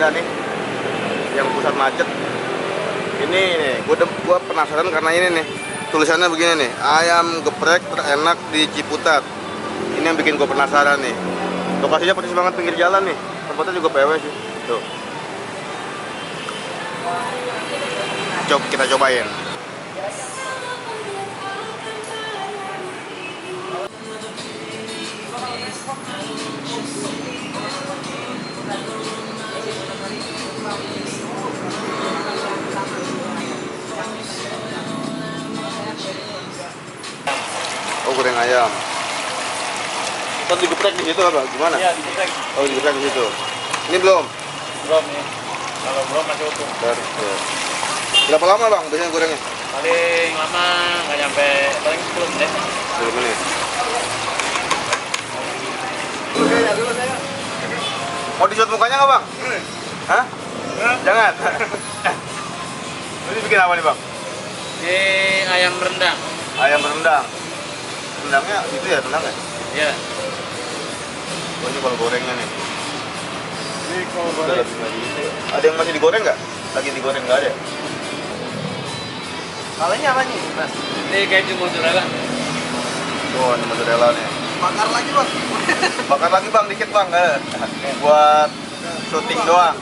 Samarinda nih, yang pusat macet. Ini nih, gua penasaran karena ini nih tulisannya begini nih, ayam geprek terenak di Ciputat. Ini yang bikin gua penasaran nih. Lokasinya persis banget pinggir jalan nih, tempatnya juga PW sih. Tuh. Kita cobain. Oh, goreng ayam. Terus digeprek di situ apa? Gimana? Iya, digeprek. Oh, digeprek di situ. Ini belum? Belum nih. Kalau belum masih utuh. Berapa lama bang biasanya gorengnya? Paling lama nggak nyampe, paling 10 menit. 10 menit. Mau dicot mukanya nggak bang? Hah? Jangan. Ini bikin apa nih bang? Ini ayam rendang. Ayam rendang. Rendangnya itu ya rendangnya? Iya. Oh, ini kalau gorengnya nih. Ini kalau goreng. Ada yang masih digoreng nggak? Lagi digoreng nggak ada? Kalanya apa nih, Mas? Ini keju mozzarella. Oh, ini mozzarella nih. Bakar lagi, Bang. Bakar lagi bang, dikit bang. Buat syuting doang.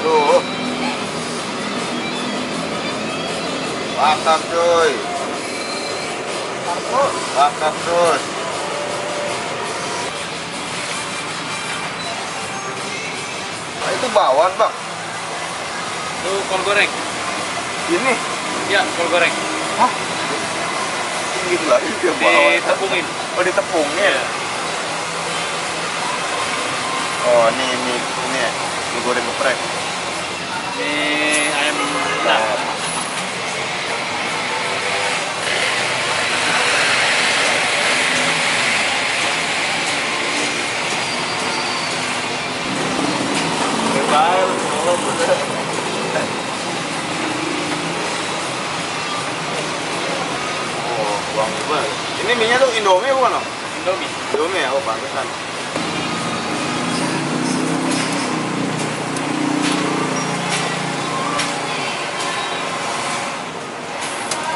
Tuh. Bakar cuy. Bakar terus. Nah, itu bawang bang. Itu kol goreng. Ini. Iya, kol goreng. Hah? Gitu lah, itu bawang. Ditepungin. Oh, ditepungin. Oh, ini ya. Ini goreng geprek. Ini ayam rendang. Oh, wangi banget. Ini mie-nya tuh Indomie bukan, Om? Indomie. Indomie ya? Oh, pantesan.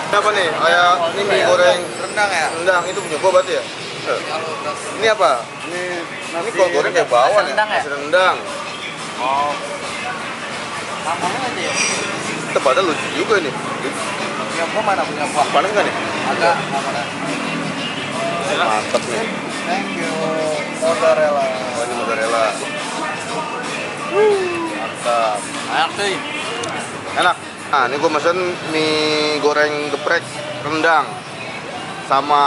Ini apa nih? Ini mie goreng Rendang ya? rendang. Itu punya gua berarti ya? Ini apa? Ini kol goreng kayak bawang ya? rendang ya? Nasi rendang. Oh. Tambahnya aja ya? Tempatnya lucu juga nih. Punya buah mana? Punya buah? Panas nggak nih? Agak, nggak mana? Mantep nih. Thank you. Mozzarella. Oh, ini mozzarella. Mantap. Enak sih. Enak. Nah, ini gue mesen mie goreng geprek rendang sama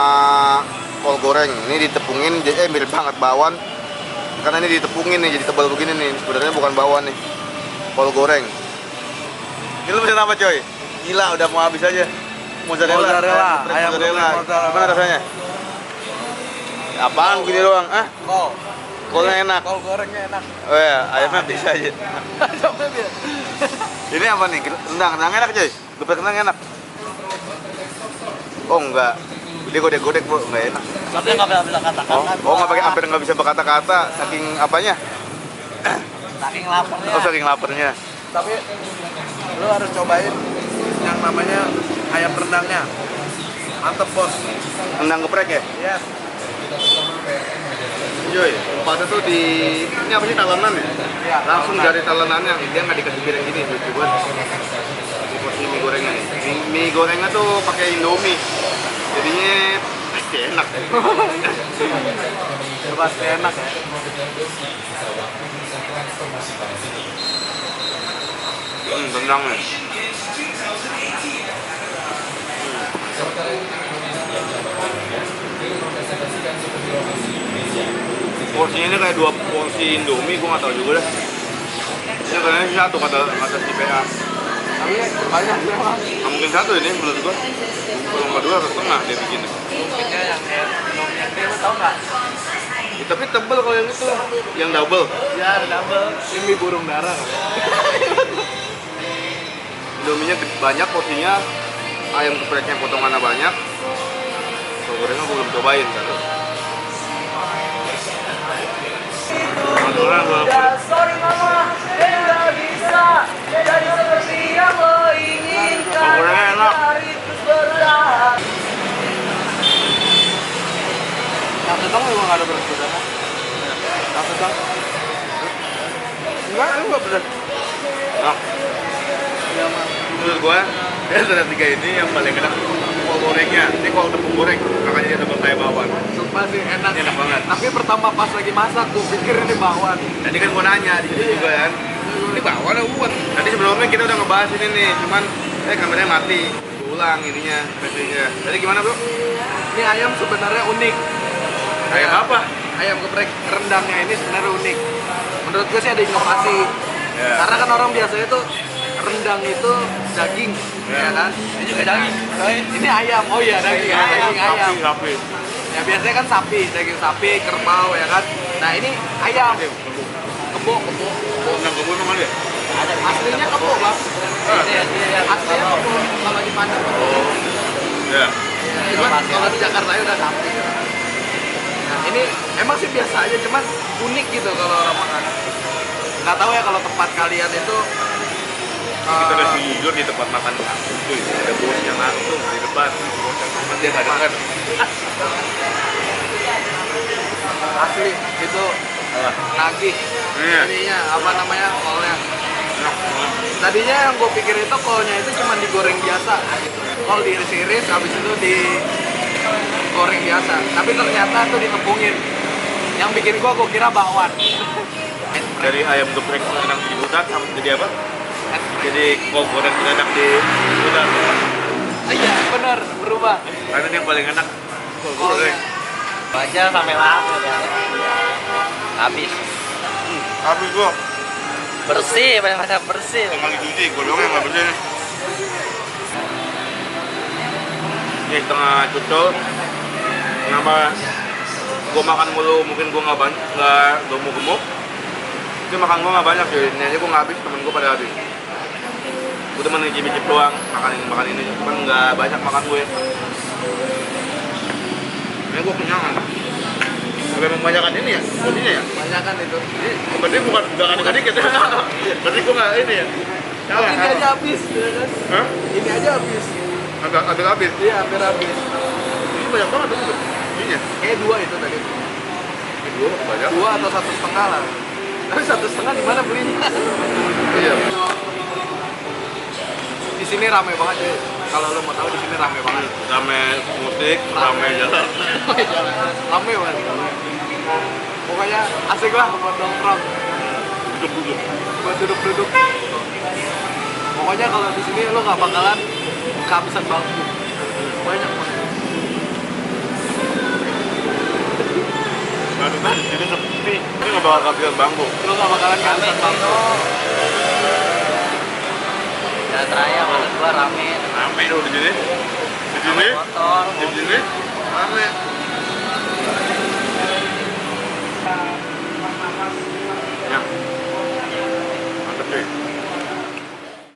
kol goreng. Ini ditepungin, mirip banget bakwan. Karena ini ditepungin nih, jadi tebal begini nih. Sebenarnya bukan bakwan nih, kol goreng. Ini lu pesen apa coy? Gila, udah mau habis aja. Mozzarella. Ayam Mozzarella. mozzarella. Gimana rasanya? Apaan gini doang? Ah, Kol. kolnya enak. Kol gorengnya enak. Oh ya, ayamnya bisa aja. Ayamnya biasa. Ini apa nih? Rendang enak coy. Geprek rendang enak. Oh enggak. Dia godek-godek bro, enggak enak. Tapi nggak bisa kata-kata. Oh nggak pakai, hampir nggak bisa berkata-kata saking apanya? Saking laparnya. Oh saking laparnya. Tapi lu harus cobain yang namanya ayam rendangnya. Mantep bos. Rendang geprek ya? Iya. Joy, tempatnya tuh di ini apa sih, talenan ya? Iya. Langsung dari talenannya, dia nggak dikasih piring gini, lucu banget. Ini porsi mie gorengnya nih. Mie gorengnya tuh pakai Indomie, jadinya pasti enak. Pasti enak ya. Rendangnya. Porsinya ini kayak 2 porsi Indomie, gua nggak tahu juga deh. Ini kayaknya satu kata si PA. Tapi banyak sih emang. Nggak mungkin satu ini menurut gua. Kalau nggak 2 atau setengah dia bikin. Lumpiknya yang Indomie gede, lu tau nggak? Ya, tapi tebel kalau yang itu, yang double. Ya, ada double. Ini burung dara. Indominya banyak porsinya, ayam gepreknya potongannya banyak. Kalau gorengnya gua belum cobain kan. Ya sorry mama, tidak bisa jadi seperti yang lo inginkan. Gorengnya enak. Hari terus bertahan. Yang sedang memang ada beras bedana. Yang sedang. Enggak beras. Enak. Ya mah. Menurut gua, ya ada 3 ini yang paling enak kol gorengnya. Ini kol tepung goreng, makanya dia tepung kayak bawang. Sumpah sih enak. Enak banget. Tapi pertama pas lagi masak, gue pikir ini bakwan. Tadi kan gua nanya di situ juga kan. Ini bawang atau buat? Tadi sebelumnya kita udah ngebahas ini nih, cuman kameranya mati. Gua ulang ininya, versinya. Tadi gimana, Bro? Ini ayam sebenarnya unik. Ayam apa? Ayam geprek rendangnya ini sebenarnya unik. Menurut gue sih ada inovasi. Ya. Karena kan orang biasanya tuh rendang itu daging, ya kan? Ini juga daging. Ini ayam. Oh iya, daging ayam. Sapi. Ya biasanya kan sapi, daging sapi, kerbau ya kan. Nah, ini ayam. Kebo. Rendang kebun emang ada? Aslinya kebo, Bang. Aslinya kebo. Kalau di Padang kebo. Ya. Cuman kalau di Jakarta udah sapi. Nah, ini emang sih biasa aja, cuman unik gitu kalau orang makan. Nggak tahu ya kalau tempat kalian itu Kita udah jujur di tempat makan langsung tuh, ada bosnya langsung di depan, bos yang temen dia nggak denger. asli itu nagih. Iya. Ininya apa namanya kolnya. Enak banget. Tadinya yang gue pikir itu kolnya itu cuma digoreng biasa gitu. Kol diiris-iris, habis itu digoreng biasa. Tapi ternyata tuh ditepungin. Yang bikin gue kira bakwan. Dari ayam geprek enak di butak jadi apa? Jadi kol goreng enak di butak. Iya bener berubah. Karena ini yang paling enak kol goreng. Aja sampai lama ya. Habis. Habis gua. Bersih, banyak bersih. Emang dicuci, godongnya nggak bersih nih. Ini setengah cucul. Kenapa gua makan mulu? Mungkin gua nggak gemuk-gemuk. Ini makan gua nggak banyak jadi ini aja gua nggak habis, temen gua pada habis. Gua cuma ngicip-ngicip doang, makan ini, cuman nggak banyak makan gue. Ini gua kenyang. Tapi emang banyakan ini ya, porsinya ya. Banyak kan itu. Berarti bukan kadang-kadang ya. Berarti gua nggak ini ya. Salah. Ini aja habis, ya kan? Hah? Ini aja habis. Agak habis. Iya hampir habis. Ini banyak banget tuh. Ininya. Kayak 2 itu tadi. Ini dua banyak. 2 atau 1,5 lah. Tapi 1,5 di mana belinya? Iya. Di sini rame banget ya. Kalau lo mau tahu di sini rame banget. Rame musik, rame jalan. Rame banget. Pokoknya asik lah buat nongkrong, Duduk-duduk. buat duduk-duduk. Pokoknya kalau di sini lo nggak bakalan kehabisan bangku. Banyak banget. Nah, di sini sepi. Ini nggak bakal kehabisan bangku. Lo nggak bakalan kehabisan bangku. Jalan raya menurut gua rame. Rame tuh di sini. Di sini. Motor. Di sini. Rame.